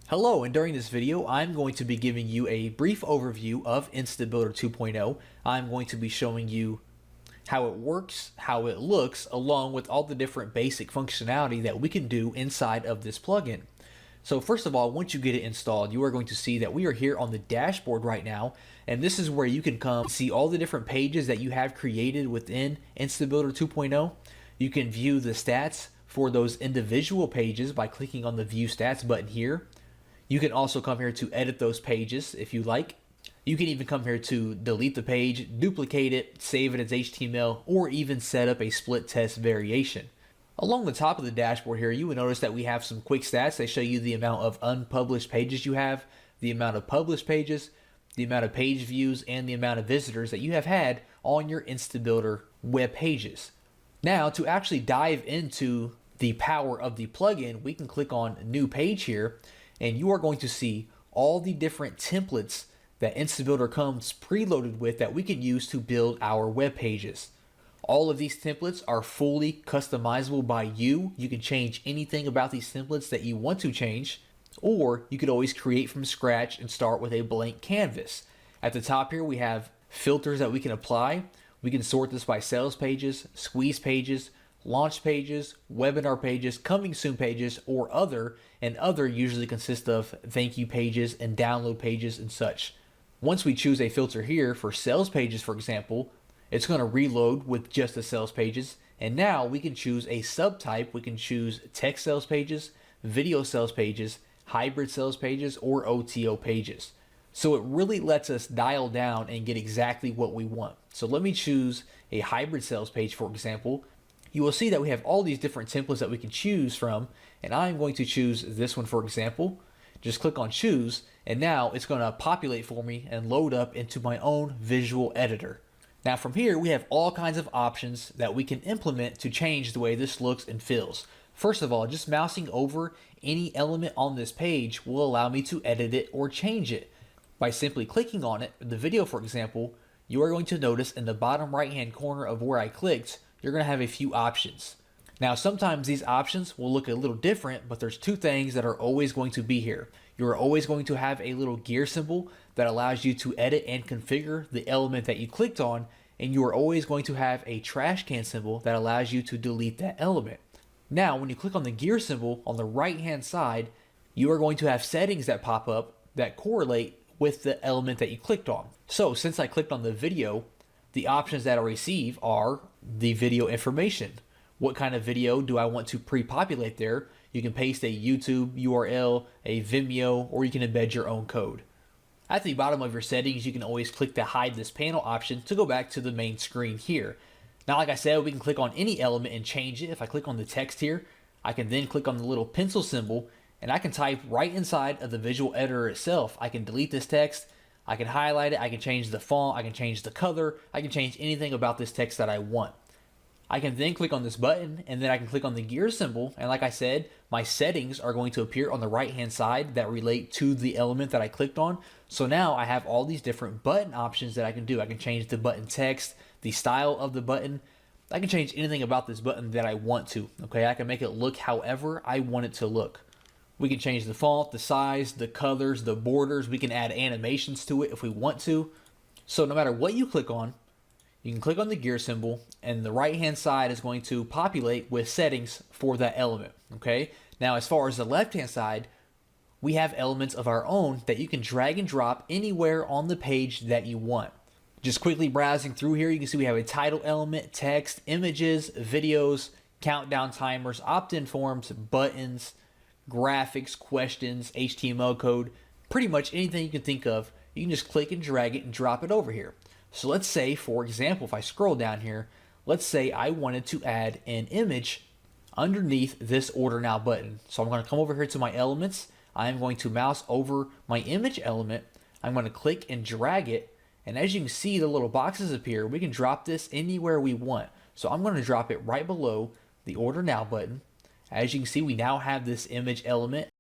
Hello, and during this video, I'm going to be giving you a brief overview of Instabuilder 2.0. I'm going to be showing you how it works, how it looks, along with all the different basic functionality that we can do inside of this plugin. So first of all, once you get it installed, you are going to see that we are here on the dashboard right now, and this is where you can come and see all the different pages that you have created within Instabuilder 2.0. You can view the stats for those individual pages by clicking on the View Stats button here. You can also come here to edit those pages if you like. You can even come here to delete the page, duplicate it, save it as HTML, or even set up a split test variation. Along the top of the dashboard here, you will notice that we have some quick stats. They show you the amount of unpublished pages you have, the amount of published pages, the amount of page views, and the amount of visitors that you have had on your Instabuilder web pages. Now, to actually dive into the power of the plugin, we can click on New Page here, and you are going to see all the different templates that Instabuilder comes preloaded with that we can use to build our web pages. All of these templates are fully customizable by you. You can change anything about these templates that you want to change, or you could always create from scratch and start with a blank canvas. At the top here, we have filters that we can apply. We can sort this by sales pages, squeeze pages, launch pages, webinar pages, coming soon pages, or other, and other usually consist of thank you pages and download pages and such. Once we choose a filter here for sales pages, for example, it's going to reload with just the sales pages, and now we can choose a subtype. We can choose text sales pages, video sales pages, hybrid sales pages, or OTO pages. So it really lets us dial down and get exactly what we want. So let me choose a hybrid sales page, for example. You will see that we have all these different templates that we can choose from, and I'm going to choose this one, for example. Just click on choose, and now it's going to populate for me and load up into my own visual editor. Now from here, we have all kinds of options that we can implement to change the way this looks and feels. First of all, just mousing over any element on this page will allow me to edit it or change it. By simply clicking on it, the video, for example, you are going to notice in the bottom right hand corner of where I clicked, you're going to have a few options. Now, sometimes these options will look a little different, but there's two things that are always going to be here. You're always going to have a little gear symbol that allows you to edit and configure the element that you clicked on, and you are always going to have a trash can symbol that allows you to delete that element. Now, when you click on the gear symbol on the right hand side, you are going to have settings that pop up that correlate with the element that you clicked on. So since I clicked on the video, the options that I receive are the video information. What kind of video do I want to pre-populate there? You can paste a YouTube URL, a Vimeo, or you can embed your own code. At the bottom of your settings, you can always click the hide this panel option to go back to the main screen here. Now, like I said, we can click on any element and change it. If I click on the text here, I can then click on the little pencil symbol, and I can type right inside of the visual editor itself. I can delete this text, I can highlight it, I can change the font, I can change the color, I can change anything about this text that I want. I can then click on this button, and then I can click on the gear symbol, and like I said, my settings are going to appear on the right hand side that relate to the element that I clicked on. So now I have all these different button options that I can do. I can change the button text, the style of the button. I can change anything about this button that I want to. Okay, I can make it look however I want it to look. We can change the font, the size, the colors, the borders. We can add animations to it if we want to. So no matter what you click on, you can click on the gear symbol, and the right hand side is going to populate with settings for that element. Okay, now as far as the left hand side, we have elements of our own that you can drag and drop anywhere on the page that you want. Just quickly browsing through here, you can see we have a title element, text, images, videos, countdown timers, opt-in forms, buttons, graphics, questions, HTML code, pretty much anything you can think of. You can just click and drag it and drop it over here. So let's say, for example, if I scroll down here, let's say I wanted to add an image underneath this order now button. So I'm going to come over here to my elements. I'm going to mouse over my image element. I'm going to click and drag it. And as you can see, the little boxes appear. We can drop this anywhere we want. So I'm going to drop it right below the order now button. As you can see, we now have this image element.